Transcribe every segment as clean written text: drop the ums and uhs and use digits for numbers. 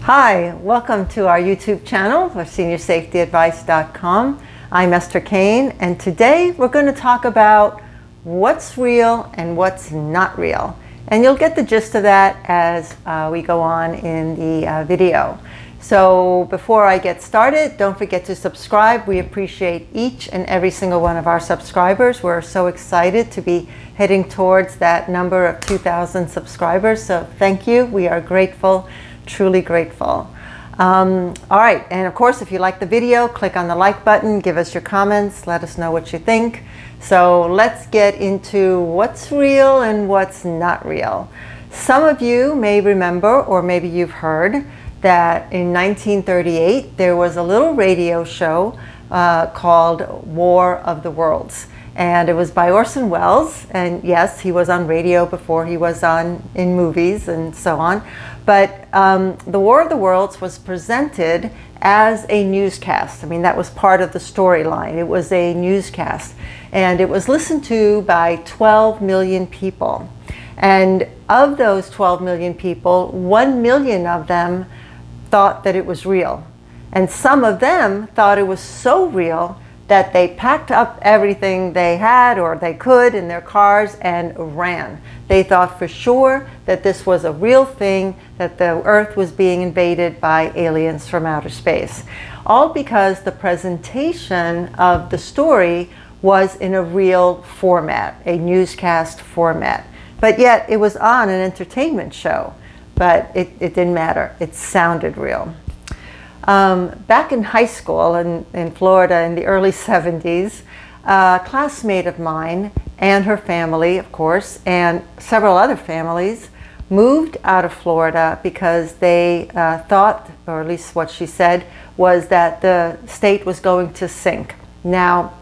Hi, welcome to our YouTube channel for SeniorSafetyAdvice.com. I'm Esther Kane, and today we're going to talk about what's real and what's not real. And you'll get the gist of that as we go on in the video. So before I get started, don't forget to subscribe. We appreciate each and every single one of our subscribers. We're so excited to be heading towards that number of 2,000 subscribers. So thank you. We are grateful. Truly grateful. All right, and of course, if you like the video, click on the like button, give us your comments, let us know what you think. So let's get into what's real and what's not real. Some of you may remember, or maybe you've heard, that in 1938 there was a little radio show called War of the Worlds. And it was by Orson Welles, and yes, he was on radio before he was in movies and so on. But the War of the Worlds was presented as a newscast. I mean, that was part of the storyline. It was a newscast, and it was listened to by 12 million people. And of those 12 million people, 1 million of them thought that it was real. And some of them thought it was so real that they packed up everything they had or they could in their cars and ran. They thought for sure that this was a real thing, that the Earth was being invaded by aliens from outer space. All because the presentation of the story was in a real format, a newscast format. But yet it was on an entertainment show, but it didn't matter. It sounded real. Back in high school in Florida in the early 70s, a classmate of mine and her family, of course, and several other families moved out of Florida because they thought, or at least what she said, was that the state was going to sink. Now,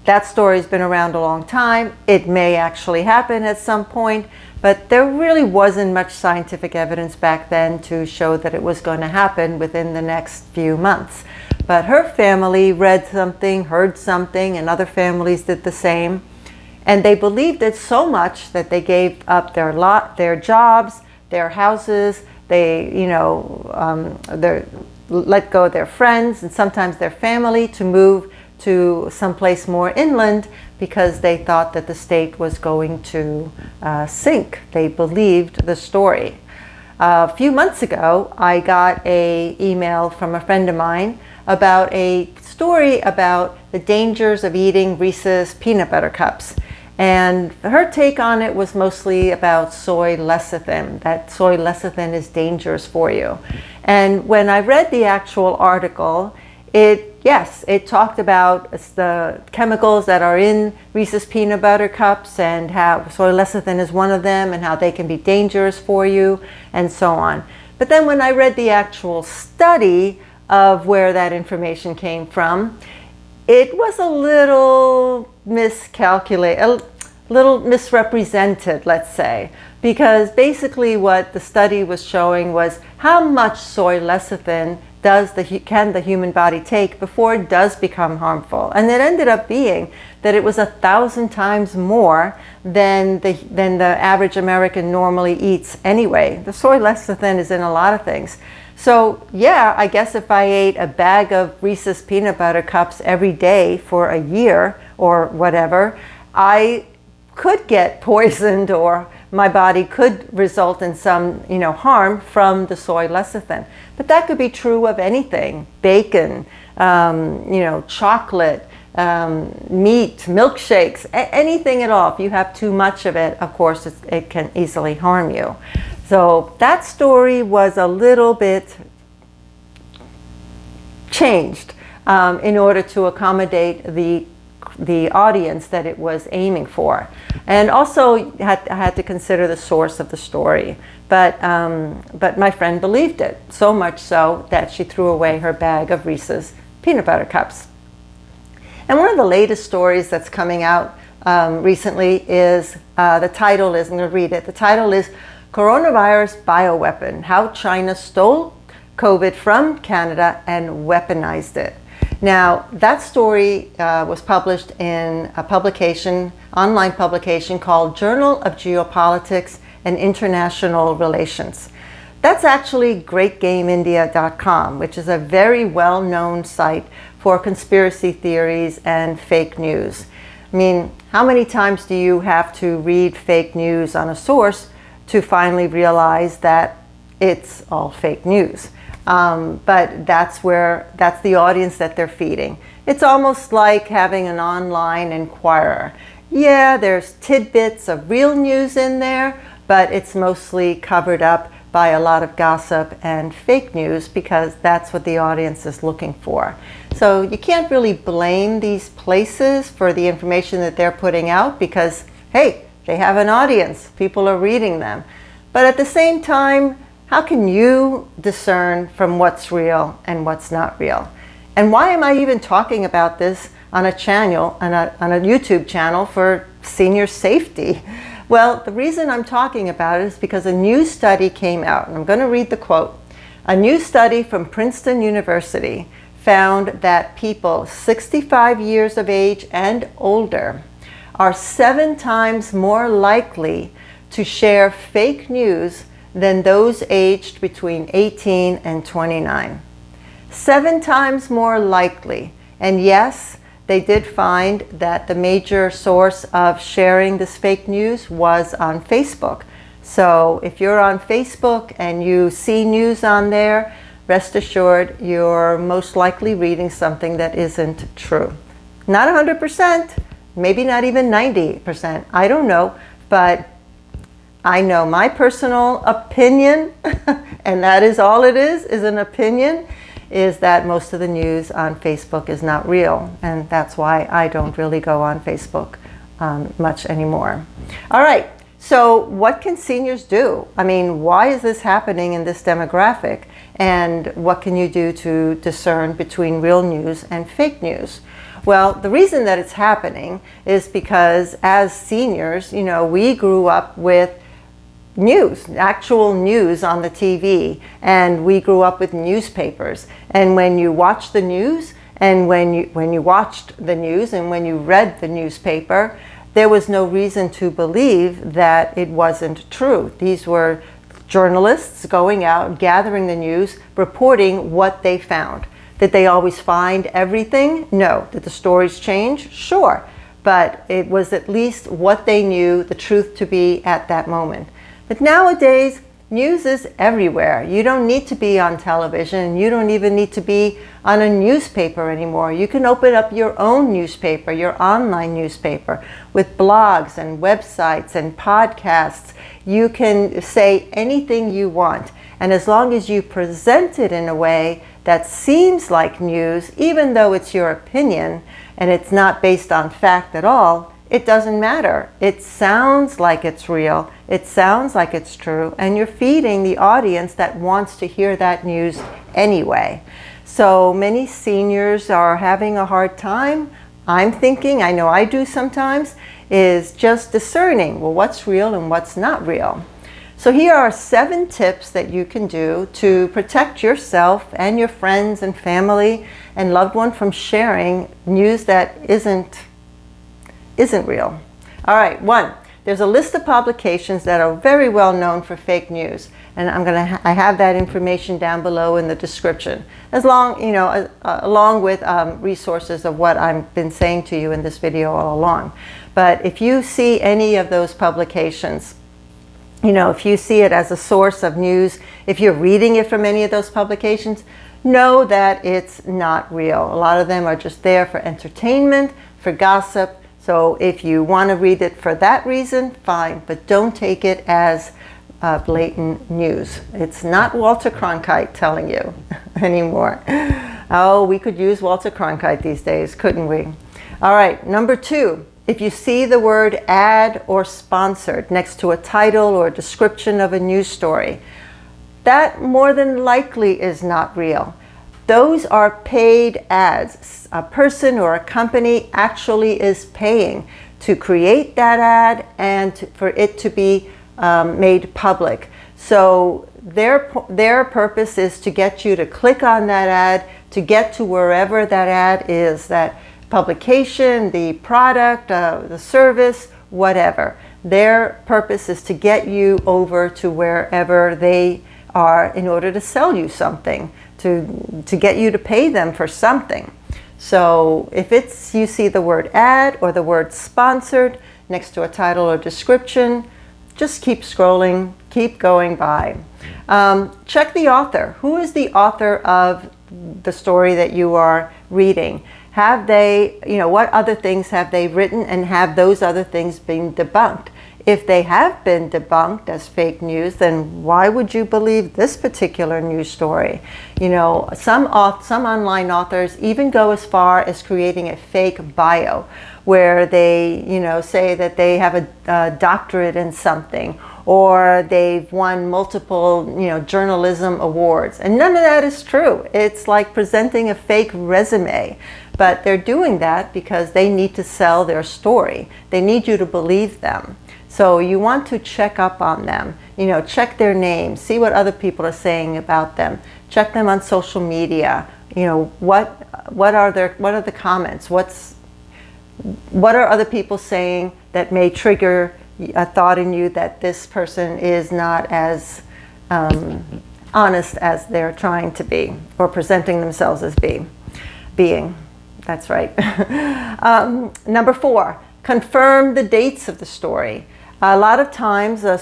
that story's been around a long time. It may actually happen at some point, but there really wasn't much scientific evidence back then to show that it was going to happen within the next few months. But her family read something, heard something, and other families did the same. And they believed it so much that they gave up their jobs, their houses, they let go of their friends and sometimes their family to move to someplace more inland because they thought that the state was going to sink. They believed the story. A few months ago, I got an email from a friend of mine about a story about the dangers of eating Reese's peanut butter cups. And her take on it was mostly about soy lecithin, that soy lecithin is dangerous for you. And when I read the actual article, it talked about the chemicals that are in Reese's peanut butter cups and how soy lecithin is one of them and how they can be dangerous for you and so on. But then when I read the actual study of where that information came from, it was a little miscalculated, a little misrepresented, let's say, because basically what the study was showing was how much soy lecithin can the human body take before it does become harmful. And it ended up being that it was 1,000 times more than the average American normally eats anyway. The soy lecithin is in a lot of things. So yeah, I guess if I ate a bag of Reese's peanut butter cups every day for a year or whatever, I could get poisoned or my body could result in some harm from the soy lecithin. But that could be true of anything: bacon, chocolate, meat, milkshakes, anything at all. If you have too much of it, of course, it can easily harm you. So that story was a little bit changed in order to accommodate the audience that it was aiming for. And also I had to consider the source of the story. But my friend believed it, so much so that she threw away her bag of Reese's peanut butter cups. And one of the latest stories that's coming out recently is, the title is, I'm going to read it, the title is Coronavirus Bioweapon, How China Stole COVID from Canada and Weaponized It. Now, that story was published in a publication, online publication called Journal of Geopolitics and International Relations. That's actually greatgameindia.com, which is a very well-known site for conspiracy theories and fake news. I mean, how many times do you have to read fake news on a source to finally realize that it's all fake news? But that's the audience that they're feeding. It's almost like having an online Inquirer. Yeah, there's tidbits of real news in there, but it's mostly covered up by a lot of gossip and fake news because that's what the audience is looking for. So you can't really blame these places for the information that they're putting out because, hey, they have an audience. People are reading them. But at the same time, how can you discern from what's real and what's not real? And why am I even talking about this on a channel, on a YouTube channel for senior safety? Well, the reason I'm talking about it is because a new study came out, and I'm going to read the quote. A new study from Princeton University found that people 65 years of age and older are 7 times more likely to share fake news than those aged between 18 and 29. 7 times more likely. And yes, they did find that the major source of sharing this fake news was on Facebook. So if you're on Facebook and you see news on there, rest assured you're most likely reading something that isn't true. Not 100%, maybe not even 90%, I don't know, but I know my personal opinion, and that is all it is an opinion, is that most of the news on Facebook is not real. And that's why I don't really go on Facebook much anymore. All right, so what can seniors do? I mean, why is this happening in this demographic? And what can you do to discern between real news and fake news? Well, the reason that it's happening is because as seniors, you know, we grew up with news, actual news on the TV, and we grew up with newspapers. And when you watch the news, and when you watched the news, and when you read the newspaper, there was no reason to believe that it wasn't true. These were journalists going out, gathering the news, reporting what they found. Did they always find everything? No. Did the stories change? Sure. But it was at least what they knew the truth to be at that moment. But nowadays, news is everywhere. You don't need to be on television. You don't even need to be on a newspaper anymore. You can open up your own newspaper, your online newspaper, with blogs and websites and podcasts. You can say anything you want. And as long as you present it in a way that seems like news, even though it's your opinion and it's not based on fact at all, it doesn't matter. It sounds like it's real. It sounds like it's true. And you're feeding the audience that wants to hear that news anyway. So many seniors are having a hard time. I'm thinking, I know I do sometimes, is just discerning, well, what's real and what's not real. So here are 7 tips that you can do to protect yourself and your friends and family and loved one from sharing news that isn't real. All right, 1, there's a list of publications that are very well known for fake news, and I have that information down below in the description, along with resources of what I've been saying to you in this video all along. But if you see any of those publications, if you see it as a source of news, if you're reading it from any of those publications, know that it's not real. A lot of them are just there for entertainment, for gossip. So if you want to read it for that reason, fine, but don't take it as blatant news. It's not Walter Cronkite telling you anymore. Oh, we could use Walter Cronkite these days, couldn't we? All right, number 2, if you see the word ad or sponsored next to a title or a description of a news story, that more than likely is not real. Those are paid ads. A person or a company actually is paying to create that ad and for it to be made public. So their purpose is to get you to click on that ad, to get to wherever that ad is, that publication, the product, the service, whatever. Their purpose is to get you over to wherever they are in order to sell you something, to get you to pay them for something. So if you see the word ad or the word sponsored next to a title or description, just keep scrolling, keep going by. Check the author. Who is the author of the story that you are reading? Have they, what other things have they written, and have those other things been debunked? If they have been debunked as fake news, then why would you believe this particular news story? Some online authors even go as far as creating a fake bio where they, say that they have a doctorate in something, or they've won multiple, journalism awards. And none of that is true. It's like presenting a fake resume. But they're doing that because they need to sell their story. They need you to believe them. So you want to check up on them, check their names, see what other people are saying about them, check them on social media. What are the comments? What are other people saying that may trigger a thought in you that this person is not as honest as they're trying to be, or presenting themselves as being. That's right. Number 4, confirm the dates of the story. A lot of times a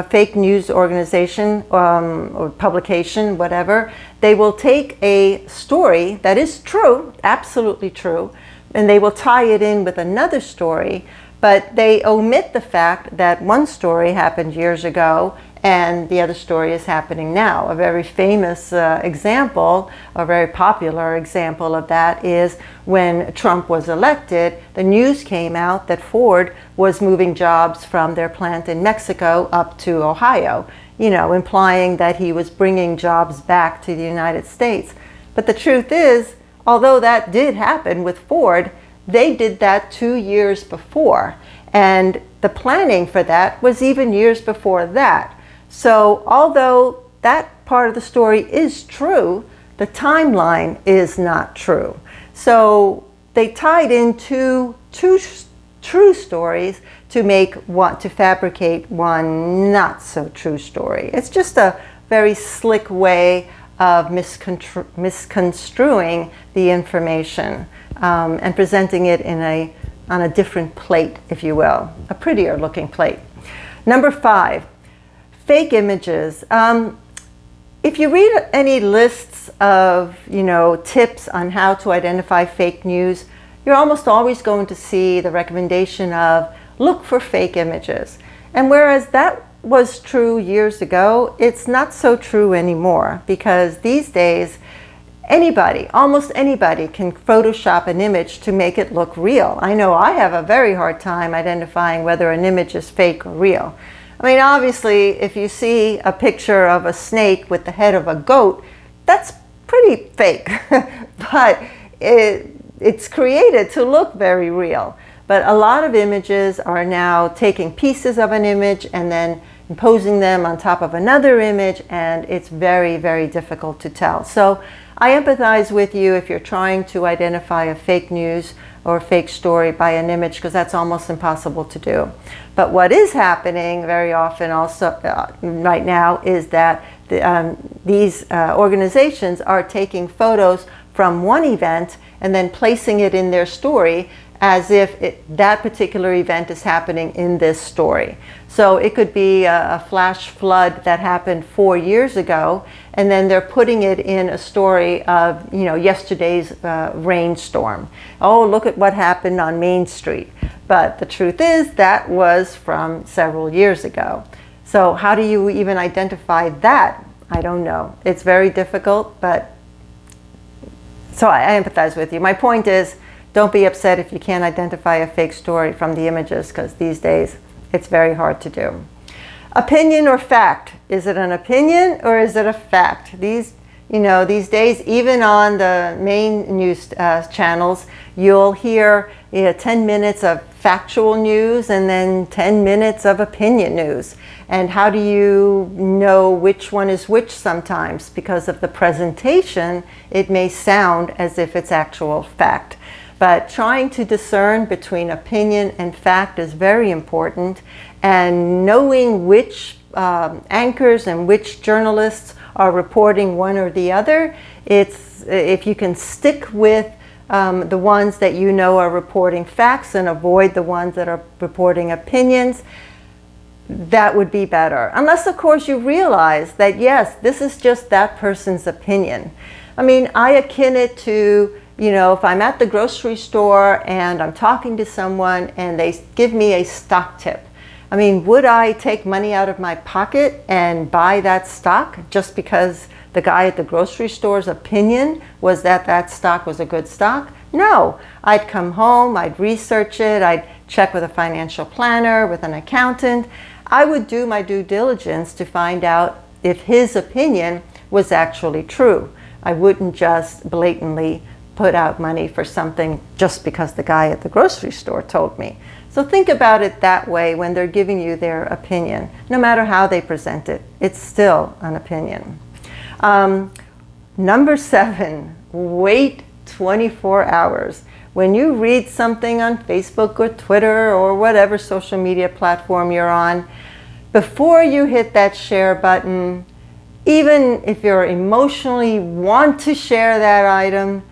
fake news organization or publication, whatever, they will take a story that is true, absolutely true, and they will tie it in with another story, but they omit the fact that one story happened years ago and the other story is happening now. A very famous example, a very popular example of that is when Trump was elected, the news came out that Ford was moving jobs from their plant in Mexico up to Ohio, implying that he was bringing jobs back to the United States. But the truth is, although that did happen with Ford, they did that 2 years before. And the planning for that was even years before that. So although that part of the story is true, the timeline is not true. So they tied in two true stories to fabricate one not so true story. It's just a very slick way of misconstruing the information and presenting it on a different plate, if you will, a prettier looking plate. Number 5, fake images. If you read any lists of, tips on how to identify fake news, you're almost always going to see the recommendation of look for fake images. And whereas that was true years ago, it's not so true anymore, because these days almost anybody can Photoshop an image to make it look real. I know I have a very hard time identifying whether an image is fake or real. I mean, obviously, if you see a picture of a snake with the head of a goat, that's pretty fake, but it's created to look very real. But a lot of images are now taking pieces of an image and then imposing them on top of another image, and it's very, very difficult to tell. So I empathize with you if you're trying to identify a fake news or a fake story by an image, because that's almost impossible to do. But what is happening very often also right now is that these organizations are taking photos from one event and then placing it in their story as if that particular event is happening in this story. So it could be a flash flood that happened 4 years ago, and then they're putting it in a story of yesterday's rainstorm. Oh, look at what happened on Main Street. But the truth is that was from several years ago. So how do you even identify that? I don't know. It's very difficult, but so I empathize with you. My point is, don't be upset if you can't identify a fake story from the images, because these days it's very hard to do. Opinion or fact? Is it an opinion or is it a fact? These days, even on the main news channels, you'll hear 10 minutes of factual news and then 10 minutes of opinion news. And how do you know which one is which sometimes? Because of the presentation, it may sound as if it's actual fact. But trying to discern between opinion and fact is very important, and knowing which anchors and which journalists are reporting one or the other. It's if you can stick with the ones that you know are reporting facts and avoid the ones that are reporting opinions, that would be better. Unless, of course, you realize that, yes, this is just that person's opinion. I mean, I akin it to, you know, if I'm at the grocery store and I'm talking to someone and they give me a stock tip. I mean, would I take money out of my pocket and buy that stock just because the guy at the grocery store's opinion was that that stock was a good stock? No. I'd come home, I'd research it, I'd check with a financial planner, with an accountant. I would do my due diligence to find out if his opinion was actually true. I wouldn't just blatantly put out money for something just because the guy at the grocery store told me. So think about it that way when they're giving you their opinion. No matter how they present it, it's still an opinion. Number 7, wait 24 hours. When you read something on Facebook or Twitter or whatever social media platform you're on, before you hit that share button, even if you're emotionally want to share that item,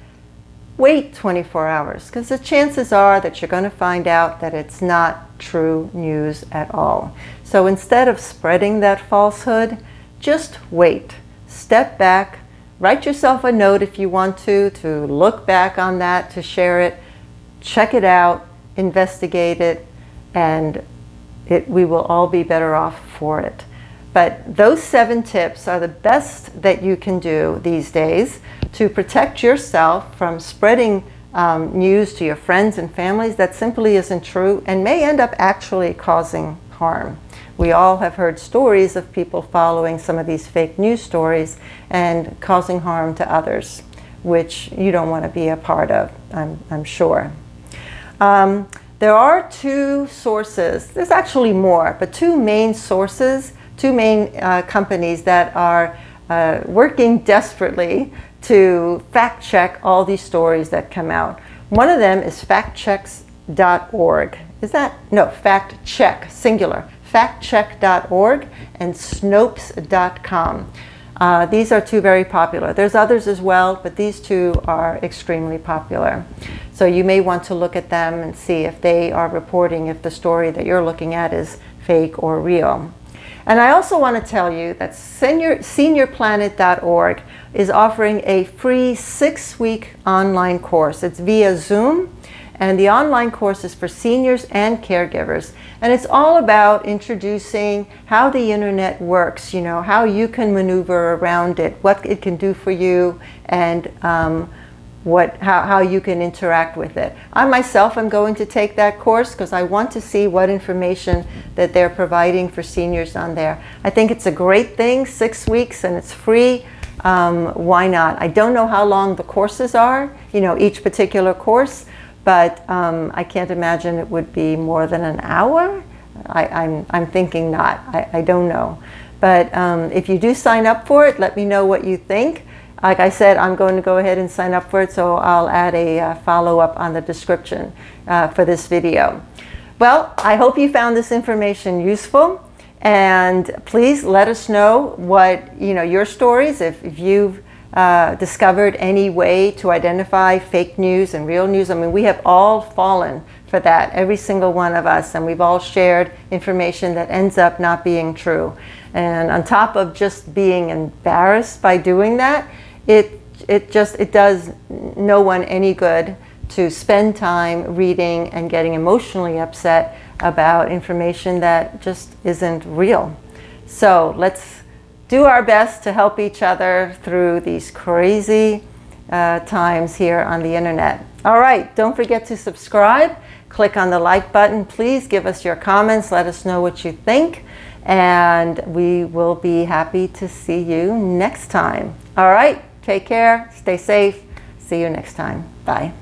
wait 24 hours, because the chances are that you're going to find out that it's not true news at all. So instead of spreading that falsehood, just wait. Step back, write yourself a note if you want to look back on that, to share it, check it out, investigate it, and we will all be better off for it. But those 7 tips are the best that you can do these days to protect yourself from spreading news to your friends and families that simply isn't true and may end up actually causing harm. We all have heard stories of people following some of these fake news stories and causing harm to others, which you don't want to be a part of, I'm sure. There are 2 sources, there's actually more, but 2 main sources, 2 main companies that are working desperately to fact check all these stories that come out. One of them is factchecks.org. Is that? No, fact check, singular. Factcheck.org and Snopes.com. These are 2 very popular. There's others as well, but these 2 are extremely popular. So you may want to look at them and see if they are reporting if the story that you're looking at is fake or real. And I also want to tell you that seniorplanet.org is offering a free 6-week online course. It's via Zoom, and the online course is for seniors and caregivers. And it's all about introducing how the internet works, you know, how you can maneuver around it, what it can do for you, and how you can interact with it. I myself am going to take that course because I want to see what information that they're providing for seniors on there. I think it's a great thing, 6 weeks, and it's free. Why not? I don't know how long the courses are, you know, each particular course, but I can't imagine it would be more than an hour. I'm thinking not. I don't know. But if you do sign up for it, let me know what you think. Like I said, I'm going to go ahead and sign up for it, so I'll add a follow-up on the description for this video. Well, I hope you found this information useful, and please let us know what, you know, your stories, if you've discovered any way to identify fake news and real news. I mean, we have all fallen for that, every single one of us, and we've all shared information that ends up not being true. And on top of just being embarrassed by doing that, it does no one any good to spend time reading and getting emotionally upset about information that just isn't real. So let's do our best to help each other through these crazy times here on the internet. All right, don't forget to subscribe. Click on the like button. Please give us your comments. Let us know what you think. And we will be happy to see you next time. All right, take care. Stay safe. See you next time. Bye.